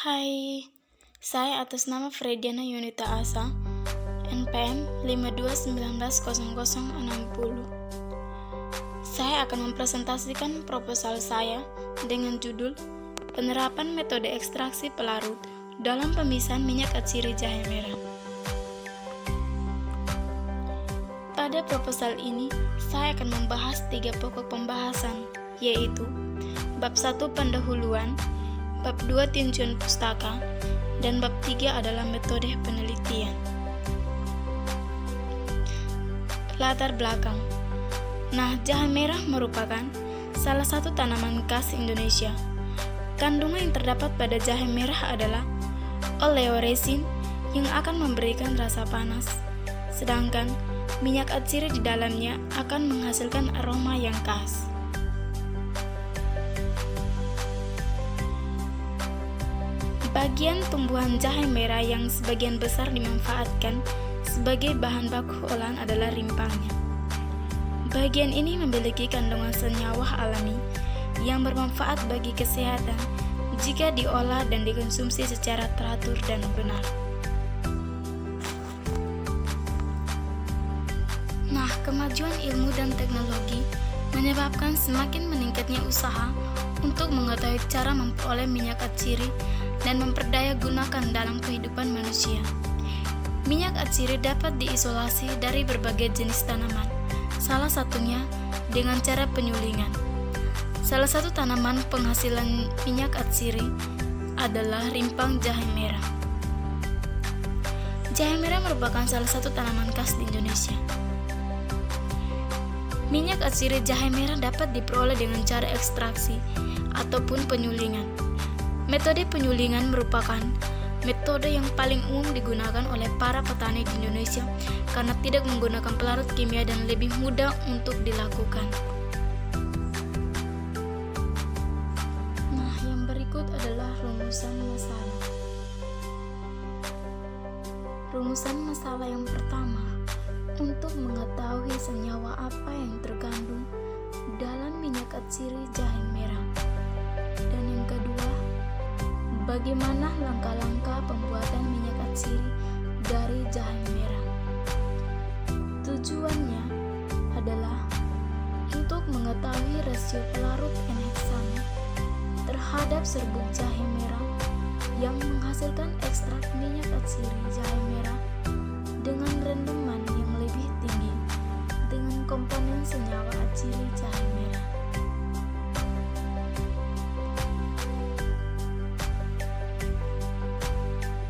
Hai, saya atas nama Frediana Yunita Asa, NPM 52190060. Saya akan mempresentasikan proposal saya dengan judul Penerapan Metode Ekstraksi Pelarut dalam Pemisahan Minyak Atsiri Jahe Merah. Pada proposal ini, saya akan membahas 3 pokok pembahasan, yaitu Bab 1 Pendahuluan, Bab 2 Tinjauan Pustaka, dan Bab 3 adalah metode penelitian. Latar belakang. Nah, jahe merah merupakan salah satu tanaman khas Indonesia. Kandungan yang terdapat pada jahe merah adalah oleoresin yang akan memberikan rasa panas, sedangkan minyak atsiri di dalamnya akan menghasilkan aroma yang khas. Bagian tumbuhan jahe merah yang sebagian besar dimanfaatkan sebagai bahan baku olahan adalah rimpangnya. Bagian ini memiliki kandungan senyawa alami yang bermanfaat bagi kesehatan jika diolah dan dikonsumsi secara teratur dan benar. Nah, kemajuan ilmu dan teknologi menyebabkan semakin meningkatnya usaha untuk mengetahui cara memperoleh minyak atsiri dan memperdaya gunakan dalam kehidupan manusia. Minyak atsiri dapat diisolasi dari berbagai jenis tanaman, salah satunya dengan cara penyulingan. Salah satu tanaman penghasilan minyak atsiri adalah rimpang jahe merah. Jahe merah merupakan salah satu tanaman khas di Indonesia. Minyak atsiri jahe merah dapat diperoleh dengan cara ekstraksi ataupun penyulingan. Metode penyulingan merupakan metode yang paling umum digunakan oleh para petani di Indonesia karena tidak menggunakan pelarut kimia dan lebih mudah untuk dilakukan. Nah, yang berikut adalah rumusan masalah. Rumusan masalah yang pertama, untuk mengetahui senyawa apa yang terkandung dalam minyak atsiri jahe merah. Dan yang kedua, bagaimana langkah-langkah pembuatan minyak atsiri dari jahe merah? Tujuannya adalah untuk mengetahui rasio pelarut N-heksana terhadap serbuk jahe merah yang menghasilkan ekstrak minyak atsiri jahe merah dengan rendaman yang lebih tinggi dengan komponen senyawa atsiri jahe merah.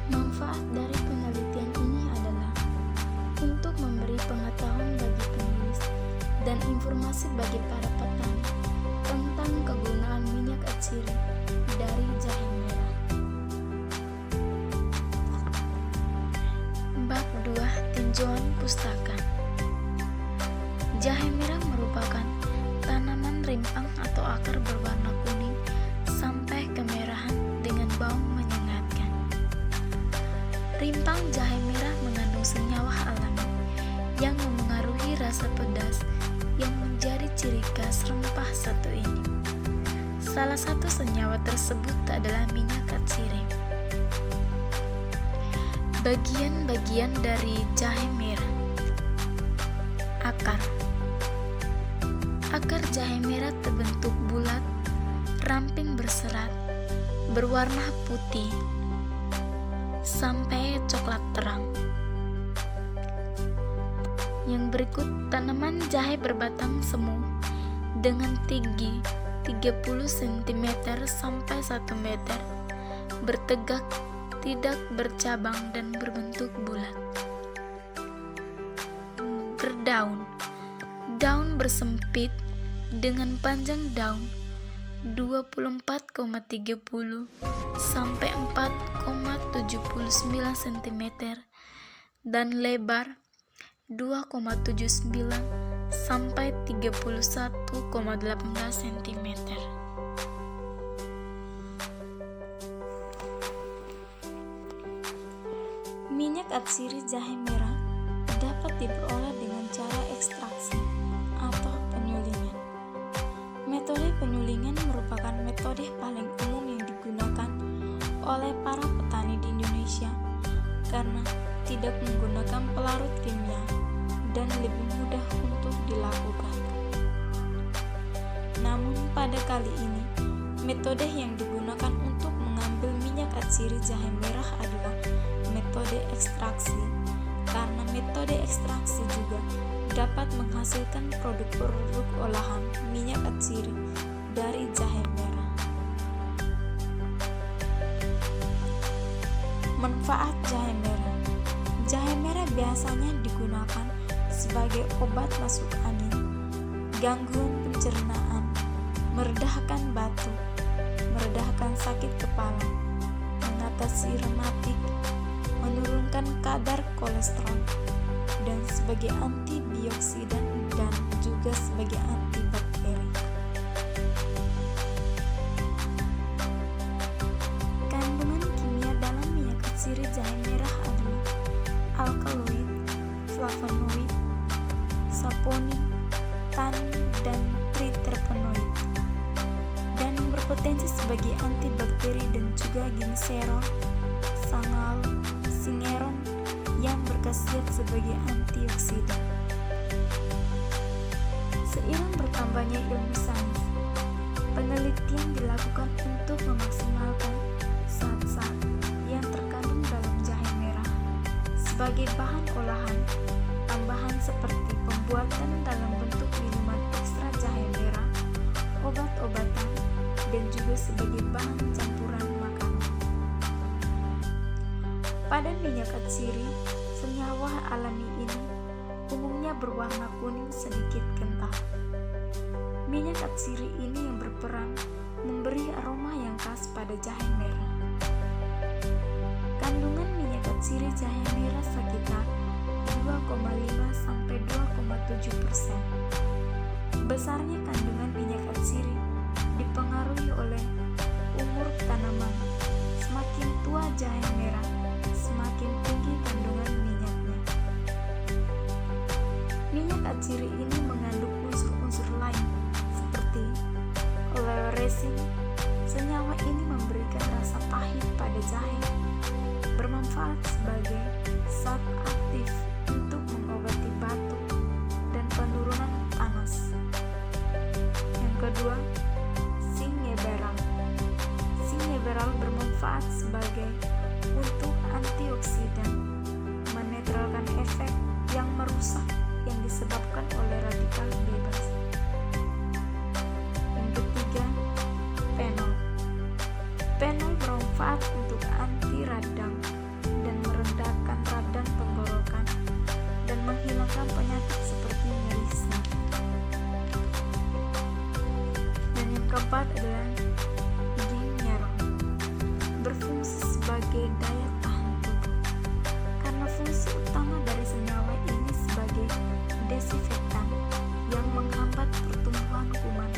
Manfaat dari penelitian ini adalah untuk memberi pengetahuan bagi penulis dan informasi bagi para petani tentang kegunaan minyak atsiri dari jahe merah. Bab 2 Tinjauan Pustaka. Jahe merah merupakan tanaman rimpang atau akar berwarna kuning sampai kemerahan dengan bau menyengatkan. Rimpang jahe merah mengandung senyawa alami yang memengaruhi rasa pedas yang menjadi ciri khas rempah satu ini. Salah satu senyawa tersebut adalah minyak atsiri. Bagian-bagian dari jahe merah. Akar. Akar jahe merah terbentuk bulat, ramping berserat, berwarna putih sampai coklat terang. Yang berikut, tanaman jahe berbatang semu dengan tinggi 30 cm sampai 1 meter, bertegak, tidak bercabang dan berbentuk bulat. Berdaun. Daun bersempit dengan panjang daun 24,30 sampai 4,79 cm dan lebar 2,79 sampai 31,18 cm. Minyak atsiri jahe merah dapat diperoleh dengan cara ekstraksi atau penyulingan. Metode penyulingan merupakan metode paling umum yang digunakan oleh para petani di Indonesia karena tidak menggunakan pelarut kimia dan lebih mudah untuk dilakukan. Namun pada kali ini, metode yang digunakan untuk mengambil minyak atsiri jahe merah adalah metode ekstraksi, karena metode ekstraksi juga dapat menghasilkan produk-produk olahan minyak atsiri dari jahe merah. Manfaat jahe merah. Jahe merah biasanya digunakan sebagai obat masuk angin, gangguan pencernaan, meredahkan batuk, meredahkan sakit kepala, mengatasi rematik, menurunkan kadar kolesterol, dan sebagai antioksidan dan juga sebagai antibakteri. Kandungan kimia dalam minyak atsiri jahe merah adalah alkaloid, flavonoid, saponin, tannin, dan triterpenoid, dan berpotensi sebagai antibakteri dan juga ginserol, sangal, singeron yang berkhasiat sebagai antioksidan. Seiring bertambahnya ilmu sains, penelitian dilakukan untuk memaksimalkan zat-zat yang terkandung dalam jahe merah sebagai bahan olahan tambahan seperti pembuatan dalam bentuk minuman ekstra jahe merah, obat-obatan, dan juga sebagai bahan campuran makanan. Pada minyak atsiri, senyawa alami ini umumnya berwarna kuning sedikit kental. Minyak atsiri ini yang berperan memberi aroma yang khas pada jahe merah. Kandungan minyak atsiri jahe merah sekitar 2,5 sampai 2,7%. Besarnya kandungan minyak atsiri dipengaruhi oleh umur tanaman. Semakin tua jahe merah, semakin tinggi kandungan minyaknya. Minyak atsiri ini mengandung unsur-unsur lain seperti oleoresin. Senyawa ini memberikan rasa pahit pada jahe, bermanfaat sebagai zat aktif untuk mengobati batuk dan penurunan panas. Yang kedua, sinyeberal. Sinyeberal bermanfaat sebagai untuk antioksidan, menetralkan efek yang merusak yang disebabkan oleh radikal bebas. Yang ketiga, fenol. Fenol bermanfaat untuk anti radang dan merendahkan radang tenggorokan dan menghilangkan penyakit seperti nyeri snaf. Dan yang keempat adalah gingerol, berfungsi sebagai daya tahan tubuh karena fungsi utama dari senyawa ini sebagai desinfektan yang menghambat pertumbuhan kuman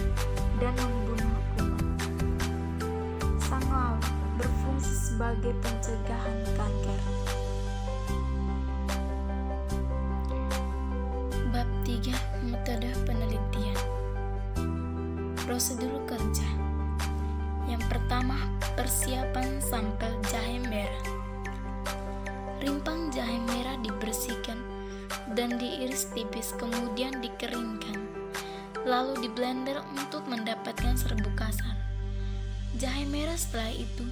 dan membunuh kuman. Sangal berfungsi sebagai pencegahan kanker. Bab 3. Metode penelitian. Prosedur kerja. Yang pertama, persiapan sampel jahe merah. Rimpang jahe merah dibersihkan dan diiris tipis, kemudian dikeringkan, lalu diblender untuk mendapatkan serbuk kasar. Jahe merah setelah itu,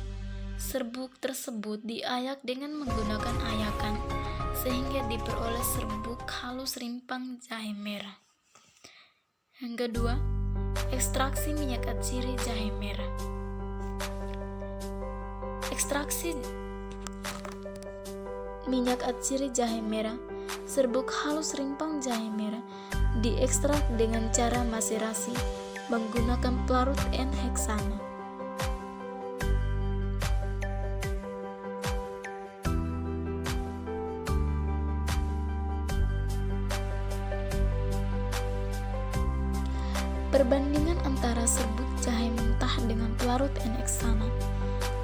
serbuk tersebut diayak dengan menggunakan ayakan sehingga diperoleh serbuk halus rimpang jahe merah. Yang kedua, ekstraksi minyak atsiri jahe merah. Ekstraksi minyak atsiri jahe merah, serbuk halus rimpang jahe merah diekstrak dengan cara maserasi menggunakan pelarut N-heksana. Perbandingan antara serbuk jahe mentah dengan pelarut N-heksana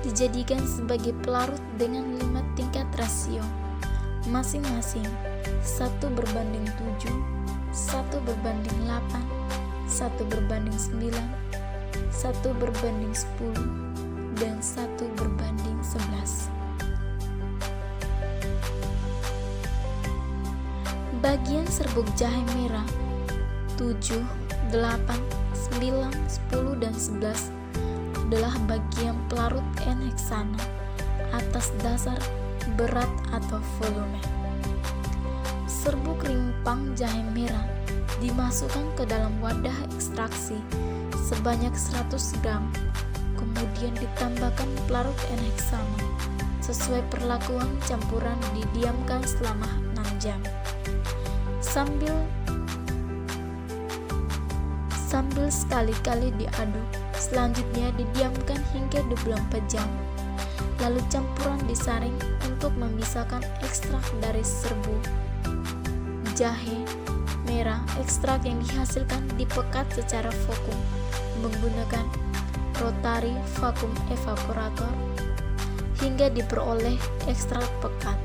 dijadikan sebagai pelarut dengan 5 tingkat rasio masing-masing 1:7, 1:8, 1:9, 1:10, dan 1:9 11. Bagian serbuk jahe merah 7, 8, 9, 10, dan 11 adalah bagian pelarut N-heksana atas dasar berat atau volume. Serbuk rimpang jahe merah dimasukkan ke dalam wadah ekstraksi sebanyak 100 gram, kemudian ditambahkan pelarut N-heksana. Sesuai perlakuan campuran didiamkan selama 6 jam. Sambil sekali-kali diaduk, selanjutnya didiamkan hingga 24 jam. Lalu campuran disaring untuk memisahkan ekstrak dari serbuk jahe merah. Ekstrak yang dihasilkan dipekat secara vakum menggunakan rotary vacuum evaporator hingga diperoleh ekstrak pekat.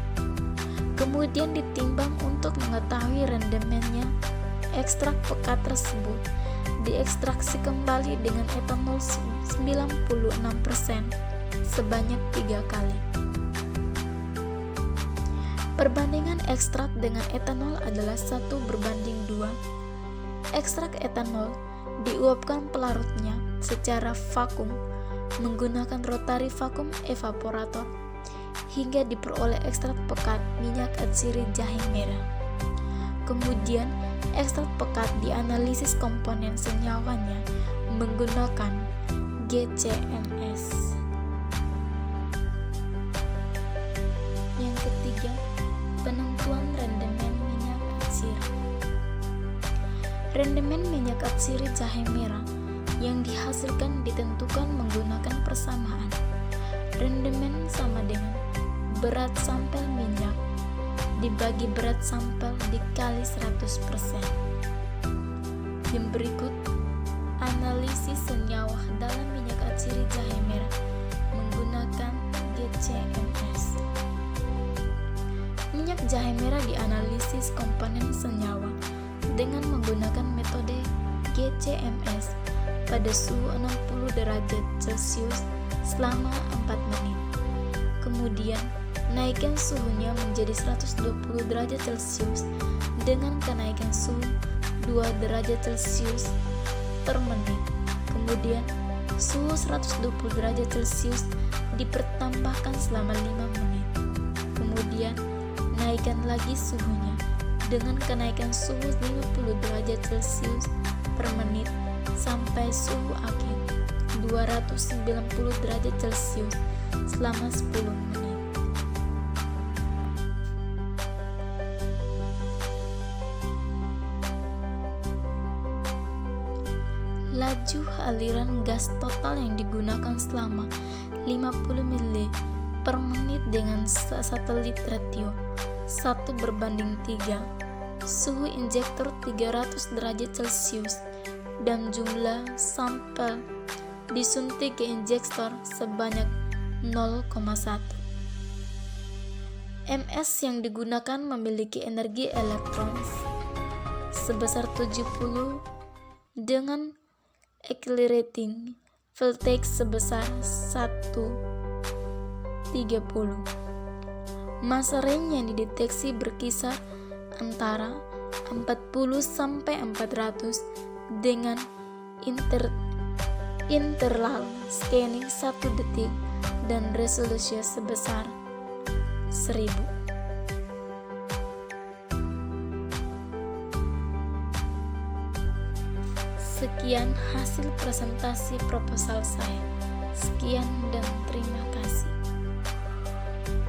Kemudian ditimbang untuk mengetahui rendemennya. Ekstrak pekat tersebut diekstraksi kembali dengan etanol 96% sebanyak 3 kali. Perbandingan ekstrak dengan etanol adalah 1:2. Ekstrak etanol diuapkan pelarutnya secara vakum menggunakan rotary vacuum evaporator hingga diperoleh ekstrak pekat minyak atsiri jahe merah. Kemudian ekstrak pekat dianalisis komponen senyawanya menggunakan GCMS. Yang ketiga, penentuan rendemen minyak atsiri. Rendemen minyak atsiri jahe merah yang dihasilkan ditentukan menggunakan persamaan. Rendemen sama dengan berat sampel minyak dibagi berat sampel dikali 100%. Yang berikut analisis senyawa dalam minyak atsiri jahe merah menggunakan GCMS. Minyak jahe merah dianalisis komponen senyawa dengan menggunakan metode GCMS pada suhu 60 derajat Celcius selama 4 menit. Kemudian naikkan suhunya menjadi 120 derajat Celcius dengan kenaikan suhu 2 derajat Celcius per menit. Kemudian suhu 120 derajat Celcius dipertambahkan selama 5 menit. Kemudian naikkan lagi suhunya dengan kenaikan suhu 50 derajat Celcius per menit sampai suhu akhir 290 derajat Celcius selama 10 menit. Laju aliran gas total yang digunakan selama 50 ml per menit dengan 1 liter ratio 1:3, suhu injektor 300 derajat Celcius, dan jumlah sampel disuntik ke injektor sebanyak 0,1. MS yang digunakan memiliki energi elektron sebesar 70 dengan accelerating voltage sebesar 1,30. Masa range yang dideteksi berkisar antara 40 sampai 400 dengan interval scanning 1 detik dan resolusi sebesar 1000. Sekian hasil presentasi proposal saya. Sekian dan terima kasih.